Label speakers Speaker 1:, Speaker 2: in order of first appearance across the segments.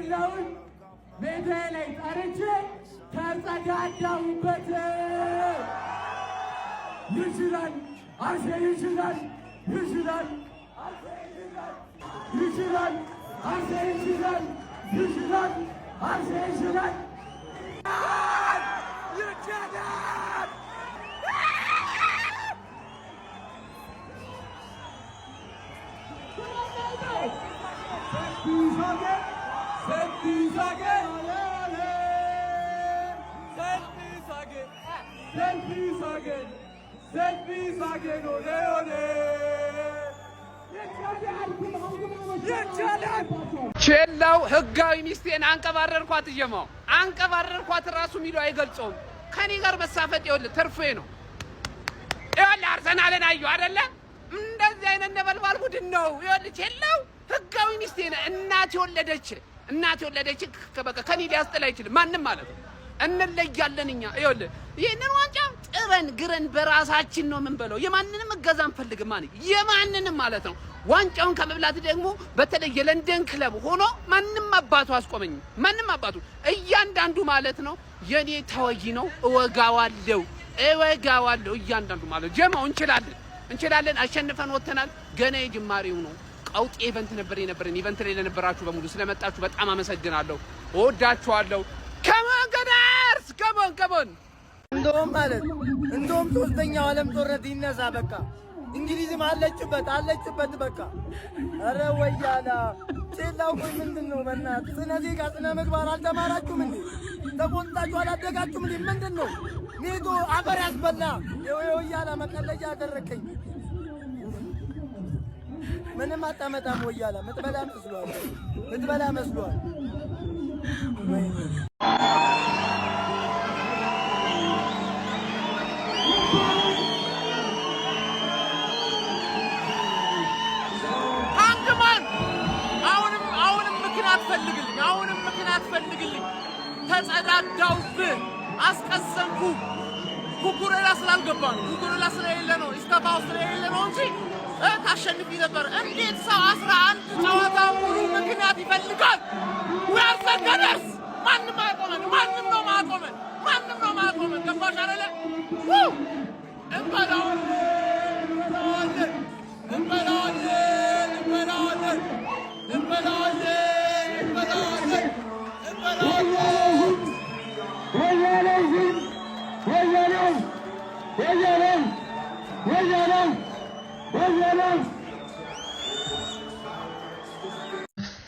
Speaker 1: የሌለውን ቤቴ ላይ ጠርቼ ተጸዳዳሁበት። ይችላል አርሴ ይችላል ይችላል ይችላል አርሴ ይችላል ይችላል አርሴ ይችላል ይችላል
Speaker 2: ቼላው ህጋዊ ሚስቴን አንቀባረርኳት እየማው አንቀባረርኳት ራሱ ሚሉ አይገልጾም። ከኔ ጋር መሳፈጥ ይኸውልህ ትርፌ ነው። ይኸውልህ አርሰናልን አየሁ አይደለ? እንደዚህ አይነት ነበልባል ቡድን ነው። ይኸውልህ ቼላው ህጋዊ ሚስቴን እናት የወለደች በቃ ከኔ ሊያስጥል አይችልም ማንም ማለት ነው። እንለያለን እኛ ይኸውልህ ይሄንን ዋንጫ ጥረን ግረን በራሳችን ነው የምንበለው። የማንንም እገዛ አንፈልግም ማለት የማንንም ማለት ነው። ዋንጫውን ከመብላት ደግሞ በተለይ የለንደን ክለብ ሆኖ ማንም አባቱ አስቆመኝ። ማንም አባቱ እያንዳንዱ ማለት ነው የኔ ተወይ ነው። እወጋዋለሁ እያንዳንዱ ማለት ጀማው እንችላለን አሸንፈን ወተናል። ገና የጅማሬው ነው። ቀውጥ ኢቨንት ነበር የነበረን። ኢቨንት ላይ ለነበራችሁ በሙሉ ስለመጣችሁ በጣም አመሰግናለሁ። እወዳችኋለሁ። ከሞን ገዳርስ ከሞን
Speaker 3: እንደውም ሶስተኛው ዓለም ጦርነት ይነሳ በቃ። እንግሊዝም አለችበት በቃ። አረ ወያላ ቼላው ቆይ ምንድነው? በእናትህ ስነ ዜጋ ስነ ምግባር አልተማራችሁም እንዴ? ተቆንጣችሁ አላደጋችሁም እንዴ? ምንድነው? ኔቶ አፈር ያስበላ ወያላ መቀለጃ አደረከኝ። ምንም አጣመጣም ወያላ ምትበላ መስሏል።
Speaker 2: አሁንም ምክንያት ፈልግልኝ። ተጸዳዳውብህ አስቀሰምኩ። ኩኩሬላ ስላልገባ ነው። ኩኩሬላ ስለሌለ ነው። ኢስታፋው ስለሌለ ነው እንጂ ታሸንፊ ነበር። እንዴት ሰው 11 ጨዋታ ሙሉ ምክንያት ይፈልጋል? ወርሰከደስ ማንም አቆመን። ገባሽ አይደለ?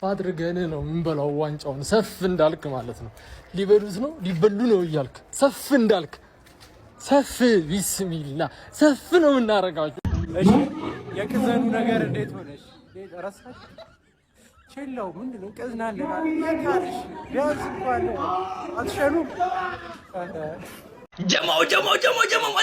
Speaker 4: አድርገን ነው የምንበላው ዋንጫውን። ሰፍ እንዳልክ ማለት ነው። ሊበሉት ነው ሊበሉ ነው እያልክ ሰፍ እንዳልክ ሰፍ ቢስሚላ ሰፍ ነው የምናረጋችሁ።
Speaker 5: እሺ የቅዘኑ ነገር እንዴት ሆነሽ? ረሳሽ? ቼላው ምንድነው? ቅዝናለና ያካርሽ ቢያንስ እንኳን አትሸኑ።
Speaker 6: ጀማው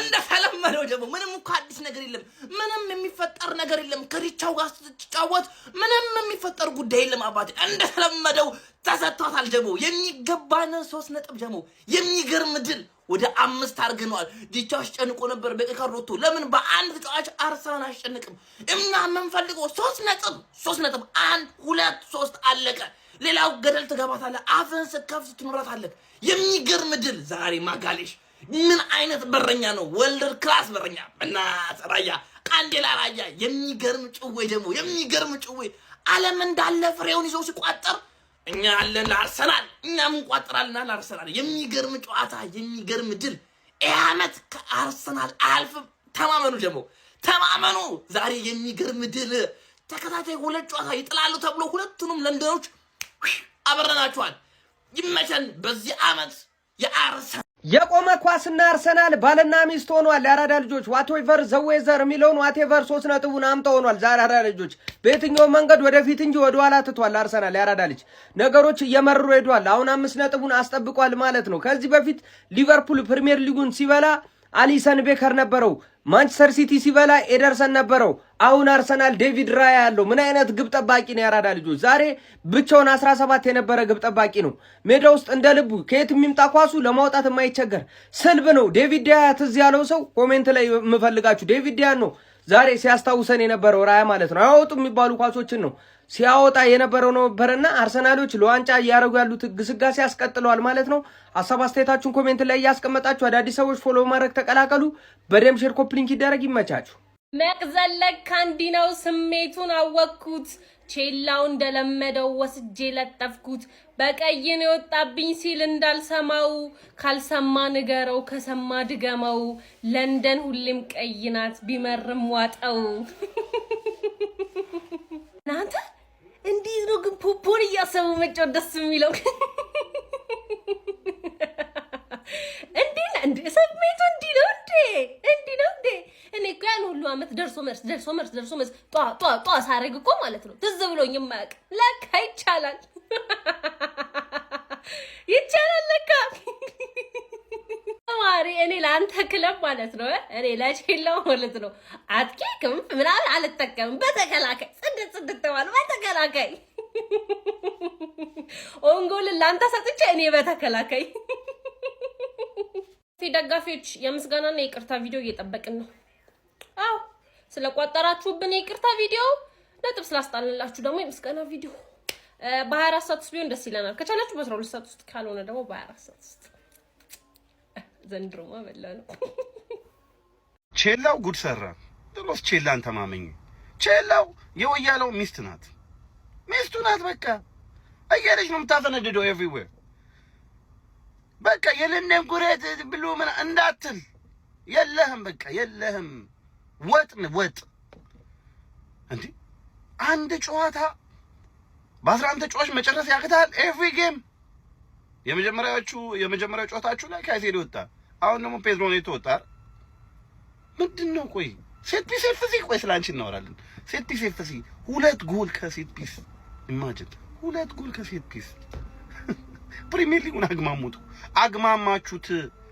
Speaker 6: እንደተለመደው ጀማው ምንም እኮ አዲስ ነገር የለም። ምንም የሚፈጠር ነገር የለም። ከሪቻው ጋር ስትጫወት ምንም የሚፈጠር ጉዳይ የለም። አባቴ እንደተለመደው ተሰጥቷታል። ጀማው የሚገባን 3 ነጥብ ጀማው የሚገርም ድል ወደ 5 አድርገናል። ዲቻው አስጨንቆ ነበር በቀካሮቶ ለምን በአንድ ተጫዋች አርሰናል አስጨንቅም? እኛ የምንፈልገው 3 ነጥብ 1 2 3 አለቀ። ሌላው ገደል ትገባታለህ። አፍን ስከፍት ትኖራታለህ። የሚገርም ድል ዛሬ ማጋሌሽ ምን አይነት በረኛ ነው? ወልደር ክላስ በረኛ በእናትህ ራያ ቃንዴላ ራያ የሚገርም ጭዌ ደግሞ የሚገርም ጭዌ ዓለም እንዳለ ፍሬውን ይዞ ሲቋጠር እኛ አለን ለአርሰናል። እኛም እንቋጥራለና ለአርሰናል። የሚገርም ጨዋታ የሚገርም ድል። ይሄ ዓመት ከአርሰናል አልፍም። ተማመኑ። ዛሬ የሚገርም ድል። ተከታታይ 2 ጨዋታ ይጥላሉ ተብሎ ሁለቱንም ለንደኖች አበረናቸዋል። ይመቸን። በዚህ ዓመት የአርሰናል
Speaker 3: የቆመ ኳስና አርሰናል ባልና ሚስት ሆኗል። የአራዳ ልጆች ዋትኤቨር ዘዌዘር የሚለውን ዋትኤቨር 3 ነጥቡን አምጣ ሆኗል። የአራዳ ልጆች በየትኛው መንገድ ወደፊት እንጂ ወደ ኋላ ትቷል። አርሰናል የአራዳ ልጅ ነገሮች እየመረሩ ሄዷል። አሁን 5 ነጥቡን አስጠብቋል ማለት ነው። ከዚህ በፊት ሊቨርፑል ፕሪሚየር ሊጉን ሲበላ አሊሰን ቤከር ነበረው። ማንቸስተር ሲቲ ሲበላ ኤደርሰን ነበረው። አሁን አርሰናል ዴቪድ ራያ ያለው ምን አይነት ግብ ጠባቂ ነው? ያራዳ ልጆች ዛሬ ብቻውን 17 የነበረ ግብ ጠባቂ ነው። ሜዳ ውስጥ እንደ ልቡ ከየት የሚምጣ ኳሱ ለማውጣት የማይቸገር ስልብ ነው። ዴቪድ ዳያ ትዝ ያለው ሰው ኮሜንት ላይ የምፈልጋችሁ ዴቪድ ዳያ ነው። ዛሬ ሲያስታውሰን የነበረው ራያ ማለት ነው። አይወጡ የሚባሉ ኳሶችን ነው ሲያወጣ የነበረው ነበርና አርሰናሎች ለዋንጫ እያደረጉ ያሉት ግስጋሴ ያስቀጥለዋል ማለት ነው። ሀሳብ አስተያየታችሁን ኮሜንት ላይ እያስቀመጣችሁ አዳዲስ ሰዎች ፎሎ ማድረግ ተቀላቀሉ። በደም ሼር ኮፕሊንክ ይደረግ። ይመቻችሁ።
Speaker 7: መቅዘለቅ ካንዲ ነው ስሜቱን አወቅኩት። ቼላው እንደለመደው ወስጄ ለጠፍኩት። በቀይን የወጣብኝ ሲል እንዳልሰማው ካልሰማ ንገረው ከሰማ ድገመው። ለንደን ሁሌም ቀይ ናት ቢመርም ዋጠው። እናንተ እንዴት ነው ግን ፖፖን እያሰቡ መጫወት ደስ የሚለው? እንዴ ስሜቱ እንዲህ ነው እንዴ? እኔ እኮ ያን ሁሉ አመት ደርሶ መልስ ጧ ሳረግ እኮ ማለት ነው ትዝ ብሎኝ የማያውቅ ለካ ይቻላል ለካ ማሪ። እኔ ለአንተ ክለብ ማለት ነው እኔ ለቼላው ማለት ነው አትኬክም ምናምን አልጠቀምም። በተከላካይ ጽድት ተባለ በተከላካይ ኦንጎል ለአንተ ሰጥቼ እኔ በተከላካይ ደጋፊዎች የምስጋናና የይቅርታ ቪዲዮ እየጠበቅን ነው። አዎ ስለቋጠራችሁብን የይቅርታ ቪዲዮ ነጥብ ስላስጣልንላችሁ ደግሞ የምስጋና ቪዲዮ በ24 ሰዓት ውስጥ ቢሆን ደስ ይለናል። ከቻላችሁ በ12 ሰዓት ውስጥ ካልሆነ ደግሞ በ24 ሰዓት ውስጥ። ዘንድሮማ በላ ነው።
Speaker 8: ቼላው ጉድ ሰራ። ድሮስ ቼላን ተማመኝ። ቼላው የወያለው ሚስቱ ናት። በቃ እየለች ነው የምታፈነድደው ኤቭሪዌር። በቃ የለንም ጉሬት ብሎ ምን እንዳትል የለህም። በቃ የለህም። ወጥ እንዴ አንድ ጨዋታ በ11 ተጫዋች መጨረስ ያቅታል። ኤቭሪ ጌም የመጀመሪያው ጨዋታችሁ ላይ ካይሴዶ ወጣ። አሁን ደግሞ ፔድሮ ኔቶ ወጣ። ምንድነው? ቆይ ሴት ፒስ ኤፍሲ ቆይ ስላንቺ እናወራለን። ሴት ፒስ ኤፍሲ 2 ጎል ከሴት ፒስ ኢማጂን 2 ጎል ከሴት ፒስ። ፕሪሚየር ሊጉን አግማማችሁት።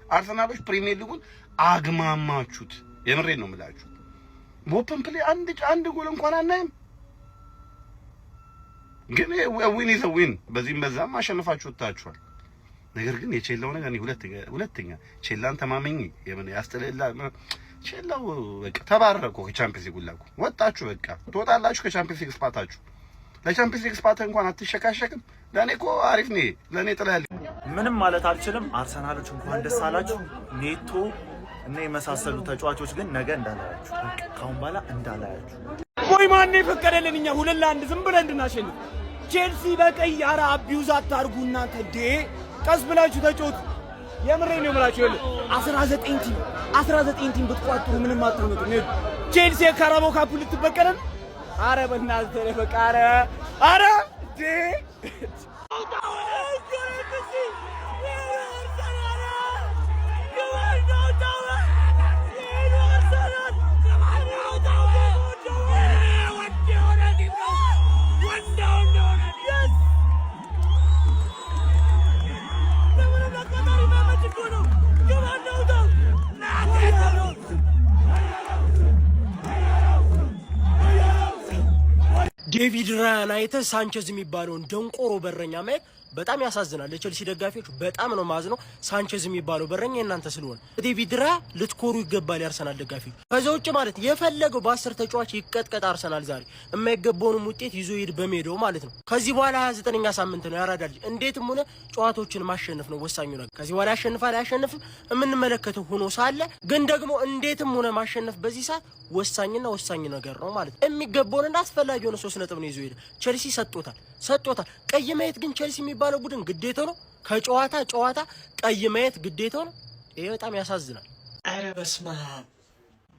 Speaker 8: አርሰናሎች ፕሪሚየር ሊጉን አግማማችሁት። የምሬን ነው የምላችሁ። በኦፕን ፕሌይ አንድ ጎል እንኳን አናይም። ግን ዊን ኢዝ ዊን። በዚህም በዛም አሸንፋችሁ ወጣችኋል። ነገር ግን የቼላው ነገር ነው። ሁለተኛ ቼላን ተማመኝ የምን ያስተለላ ቼላው በቃ ተባረኩ። ከቻምፒየንስ ሊግ ሁላኩ ወጣችሁ። በቃ ትወጣላችሁ ከቻምፒየንስ ሊግ ስፓታችሁ። ለቻምፒየንስ ሊግ ስፓታ እንኳን አትሸካሸክም። ለኔ እኮ አሪፍ ነው። ለኔ ጥላል
Speaker 9: ምንም ማለት አልችልም። አርሰናሎች እንኳን ደስ አላችሁ። ኔቶ እና የመሳሰሉ ተጫዋቾች ግን ነገ እንዳላያችሁ፣ ካሁን በኋላ እንዳላያችሁ።
Speaker 1: ቆይ ማን የፈቀደልን እኛ 2-1 ዝም ብለን እንድናሸንፍ? ቼልሲ በቀይ ኧረ አቢዩዝ አታርጉ እናንተ ዴ ቀስ ብላችሁ ተጫወቱ። የምሬን ነው የምላችሁ። ይኸውልህ 19 ቲም ብትቋጥሩ ምንም አታመጡም። ቼልሲ የካራባኦ ካፕ ልትበቀለን። ኧረ በእናትህ በቃ ኧረ ዴ
Speaker 10: ዴቪድ ራያን አይተህ ሳንቼዝ የሚባለውን ደንቆሮ በረኛ ማየት በጣም ያሳዝናል። ለቼልሲ ደጋፊዎች በጣም ነው ማዝነው። ሳንቼዝ የሚባለው በረኛ እናንተ ስለሆነ ዴቪድ ራያ ልትኮሩ ይገባል። ያርሰናል ደጋፊዎች ከዛ ውጭ ማለት የፈለገው በ10 ተጫዋች ይቀጥቀጥ። አርሰናል ዛሬ የማይገባውንም ውጤት ይዞ ይሄድ በሜዳው ማለት ነው። ከዚህ በኋላ 29ኛ ሳምንት ነው ያራዳል። እንዴትም ሆነ ጨዋታዎችን ማሸነፍ ነው ወሳኙ ነገር። ከዚህ በኋላ ያሸንፋል አያሸንፍም የምንመለከተው ሆኖ ሳለ ግን ደግሞ እንዴትም ሆነ ማሸነፍ በዚህ ሰዓት ወሳኝ ነገር ነው ማለት ነው። የሚገባውንና አስፈላጊ ሆነ 3 ነጥብ ነው ይዞ ይሄድ። ቼልሲ ሰጥቶታል። ቀይ ማየት ግን ቼልሲ የሚባለው ቡድን ግዴታው ነው። ከጨዋታ ቀይ ማየት ግዴታው ነው። ይሄ በጣም ያሳዝናል። አረ በስመ አብ።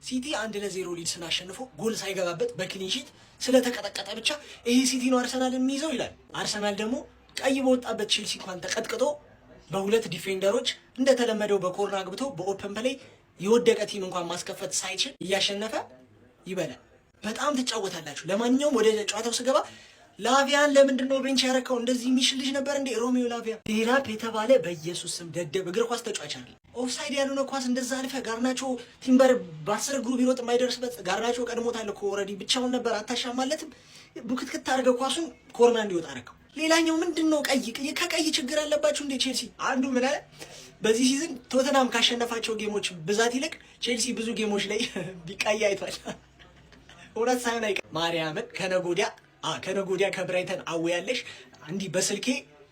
Speaker 10: ሲቲ 1-0 ሊድ ስናሸንፎ ጎል ሳይገባበት በክሊን ሺት ስለተቀጠቀጠ ብቻ ይሄ ሲቲ ነው አርሰናል የሚይዘው ይላል። አርሰናል ደግሞ ቀይ በወጣበት ቼልሲ እንኳን ተቀጥቅጦ በሁለት ዲፌንደሮች እንደተለመደው በኮርና አግብቶ በኦፕን ፕሌይ የወደቀ ቲም እንኳን ማስከፈት ሳይችል እያሸነፈ ይበላል። በጣም ትጫወታላችሁ። ለማንኛውም ወደ ጨዋታው ስገባ ላቪያን ለምንድን ነው ቤንች ያረከው? እንደዚህ የሚሽል ልጅ ነበር እንዴ? ሮሜዮ ላቪያ ዴራፕ የተባለ በኢየሱስ ስም ደደብ እግር ኳስ ተጫዋች አይደል። ኦፍሳይድ ያልሆነ ኳስ እንደዛ አልፈ ጋርናቾ ቲምበር በ10 እግሩ ቢሮጥ የማይደርስበት ጋርናቾ ቀድሞታል እኮ ኦልሬዲ ብቻውን ነበር። አታሻማለትም? ቡክትክት አድርገው ኳሱን ኮርና እንዲወጣ አረከው። ሌላኛው ምንድነው ከቀይ ችግር አለባችሁ እንዴ ቼልሲ? አንዱ ምን አለ በዚህ ሲዝን ቶተናም ካሸነፋቸው ጌሞች ብዛት ይልቅ ቼልሲ ብዙ ጌሞች ላይ ቢቀይ አይቷል። እውነት ሳይሆን አይቀር ማርያምን ከነጎዲያ ከብራይተን አወያለሽ እንዲህ በስልኬ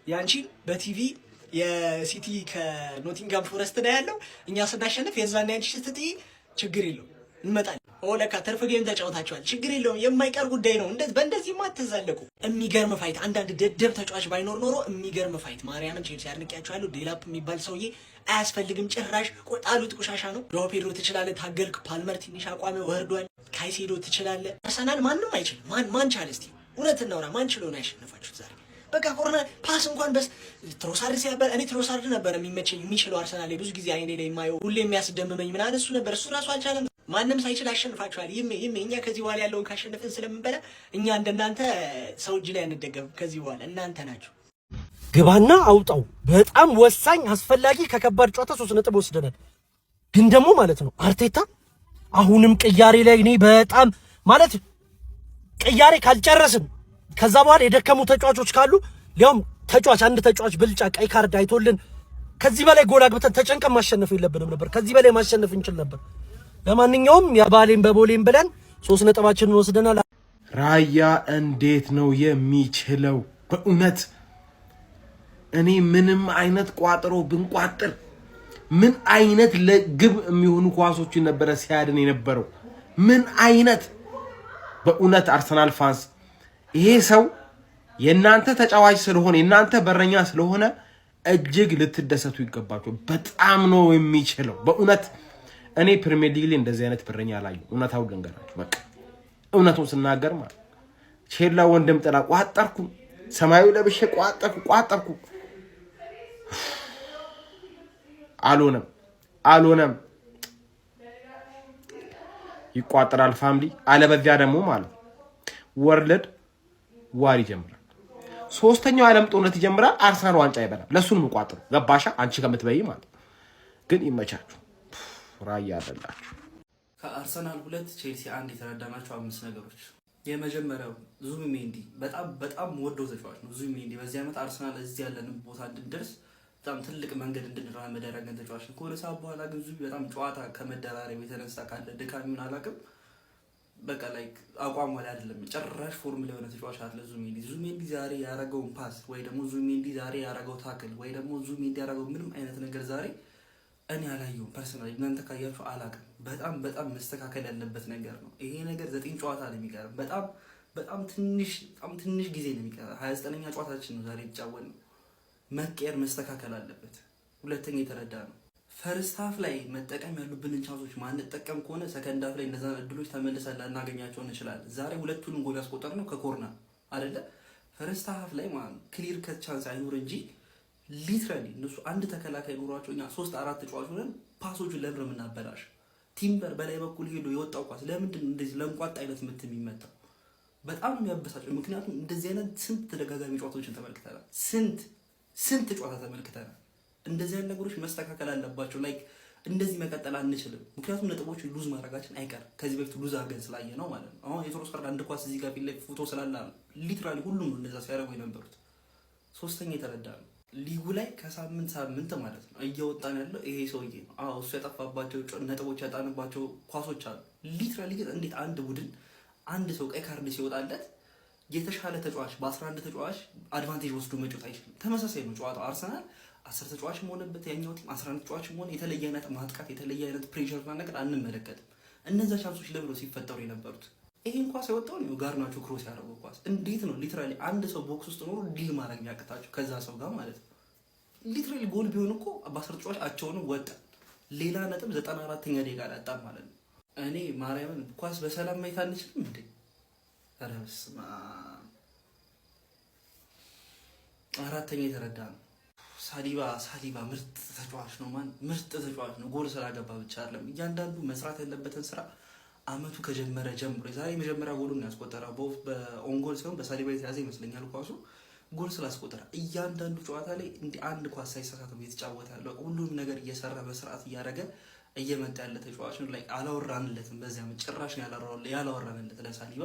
Speaker 10: ያንቺን በቲቪ የሲቲ ከኖቲንጋም ፎረስት ነው ያለው እኛ ስናሸንፍ የዛን ያንቺ ስትጥይ ችግር የለውም እንመጣለን። ኦለካ ተርፍ ጌም ተጫውታችኋል ችግር የለውም የማይቀር ጉዳይ ነው። በእንደዚህ ማትዛለቁ የሚገርም ፋይት አንዳንድ ደደብ ተጫዋች ባይኖር ኖሮ የሚገርም ፋይት ማርያምን ቼልሲ አድንቄያችኋለሁ። ዴላፕ የሚባል ሰውዬ አያስፈልግም ጭራሽ ቆጣሉት ቆሻሻ ነው። ጆ ፔድሮ ትችላለህ ታገልክ። ፓልመር ትንሽ አቋሚ ወርዷል። ካይሴዶ ትችላለህ። አርሰናል ማንም አይችልም። ማን ቻለ እስቲ እውነት እናውራ ማን ችሎ ነው ያሸነፋችሁት ዛሬ? በቃ ኮርነር ፓስ እንኳን በስ ትሮሳርድ ሲያበል እኔ ትሮሳርድ ነበር የሚመቸኝ የሚችለው አርሰናል ላይ ብዙ ጊዜ አይኔ ላይ የማየው ሁሌ የሚያስደምመኝ ምን አለ እሱ ነበር። እሱ ራሱ አልቻለም። ማንም ሳይችል አሸንፋችኋል። ይሜ እኛ ከዚህ በኋላ ያለውን ካሸነፍን ስለምንበላ እኛ እንደናንተ ሰው እጅ ላይ አንደገም። ከዚህ በኋላ እናንተ ናችሁ።
Speaker 11: ግባና አውጣው በጣም ወሳኝ አስፈላጊ ከከባድ ጨዋታ 3 ነጥብ ወስደናል። ግን ደግሞ ማለት ነው አርቴታ አሁንም ቅያሬ ላይ እኔ በጣም ማለት ቅያሬ ካልጨረስን ከዛ በኋላ የደከሙ ተጫዋቾች ካሉ ሊያውም አንድ ተጫዋች ብልጫ ቀይ ካርድ አይቶልን ከዚህ በላይ ጎል አግብተን ተጨንቀን ማሸነፍ የለብንም ነበር። ከዚህ በላይ ማሸነፍ እንችል ነበር። ለማንኛውም ያባሌን በቦሌን ብለን 3 ነጥባችንን ወስደናል።
Speaker 3: ራያ እንዴት ነው የሚችለው? በእውነት እኔ ምንም አይነት ቋጥሮ ብንቋጥር ምን አይነት ለግብ የሚሆኑ ኳሶችን ነበር ሲያድን የነበረው። ምን አይነት በእውነት አርሰናል ፋንስ ይሄ ሰው የናንተ ተጫዋች ስለሆነ የናንተ በረኛ ስለሆነ እጅግ ልትደሰቱ ይገባችሁ። በጣም ነው የሚችለው በእውነት። እኔ ፕሪሚየር ሊግ ላይ እንደዚህ አይነት በረኛ አላየሁ። እውነታው ልንገራችሁ በቃ እውነቱን ስናገር ማለት ቼላ ወንድም ጥላ ቋጠርኩ ሰማዩ ለብሼ ቋጠርኩ አልሆነም። ይቋጠራል ፋሚሊ። አለበዚያ ደግሞ ማለት ወርልድ ዋር ይጀምራል። 3ኛው ዓለም ጦርነት ይጀምራል። አርሰናል ዋንጫ ይበላል። ለሱን መቋጠሩ ገባሻ አንቺ ከምትበይ ማለት ግን ይመቻችሁ። ራያ አይደላችሁ።
Speaker 6: ከአርሰናል 2 ቼልሲ 1 የተረዳናቸው 5 ነገሮች። የመጀመሪያው ዙቢሜንዲ በጣም ወዶ ተጫዋች ነው። ዙቢሜንዲ በዚህ ዓመት አርሰናል እዚህ ያለን ቦታ እንድንደርስ በጣም ትልቅ መንገድ እንድንራመድ ያደረገን ተጫዋች ነው። ከሆነ ሰዓት በኋላ ግን ዙቢ በጣም ጨዋታ ከመደራረብ የተነሳ ካለ ድካሚውን አላውቅም በቃ ላይክ አቋም ወላ አይደለም ጭራሽ ፎርም ላይ ሆነ ተጫዋች አለ ዙቢሜንዲ ዛሬ ያረጋውን ፓስ ወይ ደግሞ ዙቢሜንዲ ዛሬ ያረጋው ታክል ወይ ደግሞ ዙቢሜንዲ ያረጋው ምንም አይነት ነገር ዛሬ እኔ አላየሁም። ፐርሰናሊ እናንተ ካያችሁ አላውቅም። በጣም መስተካከል ያለበት ነገር ነው። ይሄ ነገር 9 ጨዋታ ነው የሚቀር። በጣም ትንሽ ጊዜ ነው የሚቀር። 29ኛ ጨዋታችን ነው ዛሬ የተጫወትነው። መቀየር መስተካከል አለበት። ሁለተኛ የተረዳ ነው ፈርስት ሃፍ ላይ መጠቀም ያሉብንን ቻንሶች ማንጠቀም ከሆነ ሰከንድ ሃፍ ላይ እነዛ እድሎች ተመልሰን ላናገኛቸው እንችላለን። ዛሬ ሁለቱንም ጎል ያስቆጠርነው ከኮርና አይደለ? ፈርስት ሃፍ ላይ ክሊር ከት ቻንስ አይኖር እንጂ ሊትራሊ እነሱ አንድ ተከላካይ ኖሯቸው እኛ 3-4 ተጫዋች ሆነን ፓሶቹን ለምን የምናበላሽ? ቲምበር በላይ በኩል ሄዶ የወጣው ኳስ ለምንድን ነው እንደዚህ ለንቋጥ አይነት ምት የሚመታው? በጣም ነው የሚያበሳጨው። ምክንያቱም እንደዚህ አይነት ስንት ተደጋጋሚ ጨዋታዎችን ተመልክተናል። ስንት ጨዋታ ተመልክተናል። እንደዚህ አይነት ነገሮች መስተካከል አለባቸው። ላይክ እንደዚህ መቀጠል አንችልም። ምክንያቱም ነጥቦች ሉዝ ማድረጋችን አይቀርም። ከዚህ በፊት ሉዝ አድርገን ስላየ ነው ማለት ነው። አሁን የትሮሳርድ አንድ ኳስ እዚህ ጋር ፊት ለፊት ፎቶ ስላለ ሊትራሊ ሁሉም ነው እንደዛ ሲያደርጉ የነበሩት። ሶስተኛ የተረዳ ነው ሊጉ ላይ ከሳምንት ማለት ነው እየወጣን ያለው ይሄ ሰውዬ ነው። አዎ እሱ ያጠፋባቸው ነጥቦች ያጣንባቸው ኳሶች አሉ። ሊትራሊ ግን እንዴት አንድ ቡድን አንድ ሰው ቀይ ካርድ ሲወጣለት የተሻለ ተጫዋች በ11 ተጫዋች አድቫንቴጅ ወስዶ መጫወት አይችልም። ተመሳሳይ ነው ጨዋታው። አርሰናል 10 ተጫዋች ሆነበት ያኛው ቲም 11 ተጫዋች ሆነ የተለየ አይነት ማጥቃት የተለየ አይነት ፕሬሸር እና ነገር አንመለከትም። እነዛ ቻንሶች ለብሮ ሲፈጠሩ የነበሩት ይሄን ኳስ ያወጣው ነው ጋርናቾ ክሮስ ያደረገው ኳስ እንዴት ነው ሊትራሊ አንድ ሰው ቦክስ ውስጥ ኖሮ ዲል ማድረግ ያቅታቸው ከዛ ሰው ጋር ማለት ነው። ሊትራሊ ጎል ቢሆን እኮ በ10 ተጫዋች አቸውን ወጣ ሌላ ነጥብ 94ኛ ደቂቃ ላይ አጣ ማለት ነው። እኔ ማርያምን ኳስ በሰላም ማየት አንችልም እንዴ? ኧረ በስመ አብ። አራተኛ የተረዳ ነው ሳሊባ ምርጥ ተጫዋች ነው። ምርጥ ተጫዋች ነው። ጎል ስላገባ ብቻ አይደለም እያንዳንዱ መስራት ያለበትን ስራ አመቱ ከጀመረ ጀምሮ ዛሬ የመጀመሪያ ጎሉን ያስቆጠረው በኦን ጎል ሲሆን በሳሊባ የተያዘ ይመስለኛል ኳሱ ጎል ስላስቆጠረ እያንዳንዱ ጨዋታ ላይ እንዲህ አንድ ኳስ ሳይሳሳት ነው የተጫወተ ያለው። ሁሉም ነገር እየሰራ በስርዓት እያደረገ እየመጣ ያለ ተጫዋች ነው። ላይ አላወራንለትም። በዚያ ጭራሽ ነው ያላወራንለት ለሳሊባ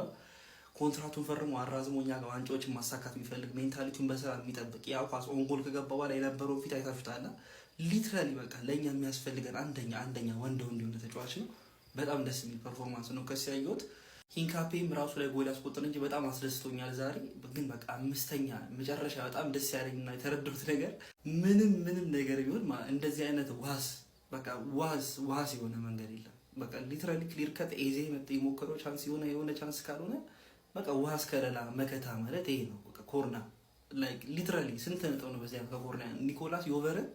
Speaker 6: ኮንትራቱን ፈርሞ አራዝሞ እኛ ጋር ዋንጫዎችን ማሳካት የሚፈልግ ሜንታሊቲውን በስራ የሚጠብቅ ያ ኳስ ኦን ጎል ከገባ በኋላ የነበረው ፊት አይታችሁታል። ሊትራሊ በቃ ለኛ የሚያስፈልገን አንደኛ ወንድ የሆነ ተጫዋች ነው። በጣም ደስ የሚል ፐርፎርማንስ ነው ከሱ ያየሁት። ሂንካፔም ራሱ ላይ ጎል ያስቆጠረ እንጂ በጣም አስደስቶኛል ዛሬ። ግን በቃ አምስተኛ መጨረሻ በጣም ደስ ያለኝና የተረዳሁት ነገር ምንም ነገር ቢሆን እንደዚህ አይነት በቃ ዋስ የሆነ መንገድ የለም። በቃ ሊትራሊ ክሊር ከት ኤዜ መጥቶ የሞከረው ቻንስ የሆነ ቻንስ ካልሆነ በቃ ዋስ ከለላ መከታ ማለት ይሄ ነው። በቃ ኮርና ላይክ ሊትራሊ ስንት ነጥብ ነው በዚያ ከኮርና ኒኮላስ ዮቨርን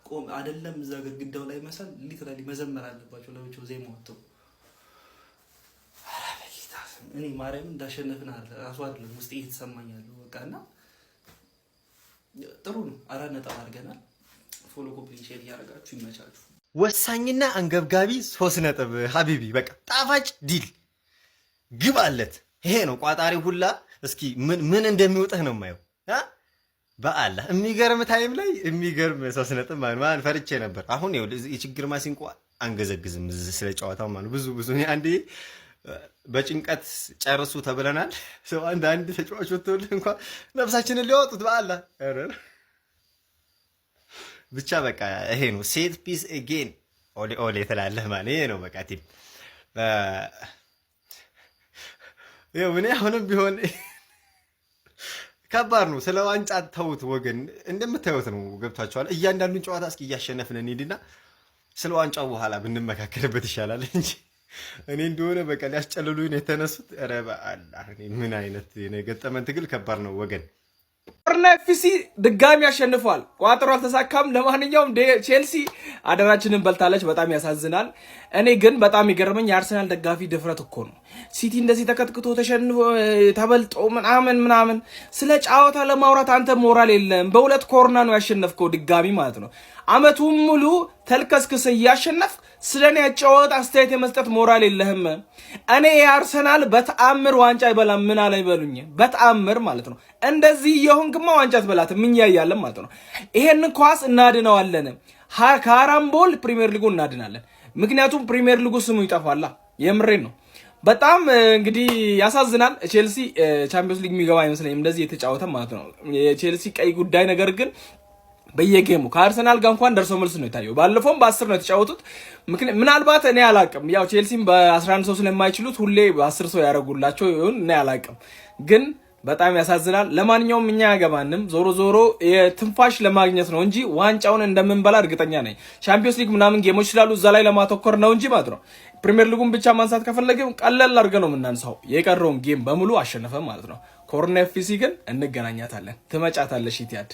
Speaker 6: ቆም አይደለም እዛ ግድግዳው ላይ መሳል ሊትራሊ መዘመር አለባቸው ለብቻው ዜማ ወጥተው እኔ ማርያም እንዳሸነፍን ራሱ አይደለም ውስጥ እየተሰማኛለሁ። በቃና ጥሩ ነው። 4 ነጥብ አድርገናል። ፎሎ ኮፕሊንግ ሼር ያደርጋችሁ ይመቻችሁ።
Speaker 12: ወሳኝና አንገብጋቢ 3 ነጥብ ሀቢቢ በቃ ጣፋጭ ዲል ግባለት። ይሄ ነው ቋጣሪ ሁላ እስኪ ምን እንደሚወጣህ ነው የማየው። በአላህ የሚገርም ታይም ላይ የሚገርም 3 ነጥብ ማን ፈርቼ ነበር። አሁን ይኸውልህ የችግር ማሲንቆ አንገዘግዝም ስለ ጨዋታው ማለት ብዙ አንዴ በጭንቀት ጨርሱ ተብለናል። ሰው አንድ ተጫዋች ወጥቶልህ እንኳን ነፍሳችንን ሊያወጡት በአላህ ብቻ በቃ ይሄ ነው ሴት ፒስ አጌን ኦሌ ትላለህ ማለት ይሄ ነው በቃ ቲም ምን አሁንም ቢሆን ከባድ ነው። ስለ ዋንጫ ተውት ወገን፣ እንደምታዩት ነው ገብታችኋል። እያንዳንዱን ጨዋታ እስኪ እያሸነፍን እንሂድና ስለ ዋንጫው በኋላ ብንመካከርበት ይሻላል እንጂ እኔ እንደሆነ በቃ ሊያስጨልሉኝ ነው የተነሱት። ኧረ በአላህ ምን አይነት የገጠመን ትግል ከባድ ነው ወገን።
Speaker 1: ኮርና ኤፍሲ ድጋሚ አሸንፏል። ቋጥሮ አልተሳካም። ለማንኛውም ቼልሲ አደራችንን በልታለች። በጣም ያሳዝናል። እኔ ግን በጣም ይገርመኝ የአርሰናል ደጋፊ ድፍረት እኮ ነው። ሲቲ እንደዚህ ተከትክቶ ተሸንፎ ተበልጦ ምናምን ስለ ጨዋታ ለማውራት አንተ ሞራል የለም። በ2 ኮርና ነው ያሸነፍከው ድጋሚ ማለት ነው። አመቱን ሙሉ ተልከስክስ እያሸነፍ ስለኔ ጨዋታ አስተያየት የመስጠት ሞራል የለህም። እኔ የአርሰናል በተአምር ዋንጫ ይበላም ምን አለ ይበሉኝ። በተአምር ማለት ነው። እንደዚህ የሆንክማ ዋንጫ ትበላትም እኛ ያያለን ማለት ነው። ይሄን ኳስ እናድነዋለን። ካራምቦል ፕሪሚየር ሊጉ እናድናለን። ምክንያቱም ፕሪሚየር ሊጉ ስሙ ይጠፋላ። የምሬን ነው። በጣም እንግዲህ ያሳዝናል። ቼልሲ ቻምፒዮንስ ሊግ የሚገባ አይመስለኝም እንደዚህ የተጫወተ ማለት ነው። የቼልሲ ቀይ ጉዳይ ነገር ግን በየጌሙ ከአርሰናል ጋር እንኳን ደርሶ መልስ ነው የታየው። ባለፈውም በ10 ነው የተጫወቱት። ምናልባት እኔ አላቅም ያው ቼልሲም በ11 ሰው ስለማይችሉት ሁሌ በ10 ሰው ያደርጉላቸው ይሁን እኔ አላቅም፣ ግን በጣም ያሳዝናል። ለማንኛውም እኛ ያገባንም ዞሮ የትንፋሽ ለማግኘት ነው እንጂ ዋንጫውን እንደምንበላ እርግጠኛ ነኝ። ቻምፒዮንስ ሊግ ምናምን ጌሞች ስላሉ እዛ ላይ ለማተኮር ነው እንጂ ማለት ነው። ፕሪሚየር ሊጉን ብቻ ማንሳት ከፈለግም ቀለል አድርገን ነው የምናንሳው። የቀረውን ጌም በሙሉ አሸነፈ ማለት ነው። ኮርና ኤፍሲ ግን እንገናኛታለን። ትመጫታለሽ ኢቲያድ